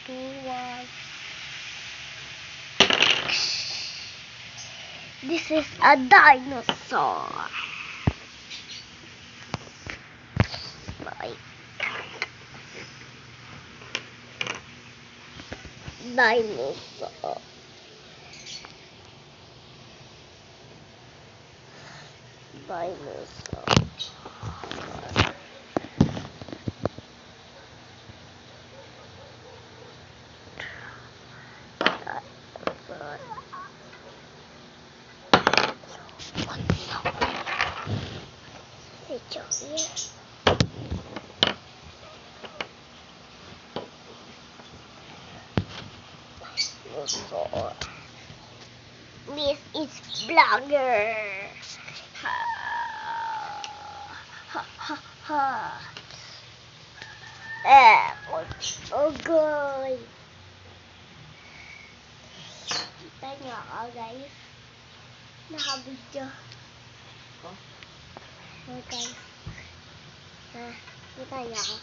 2, 1. This is a dinosaur. Dinosaur. Dinosaur. This is Blogger. Ha ha ha ha. Oh god. Kita nyo ako guys. Nakabidyo. Oh guys. Kita nyo ako.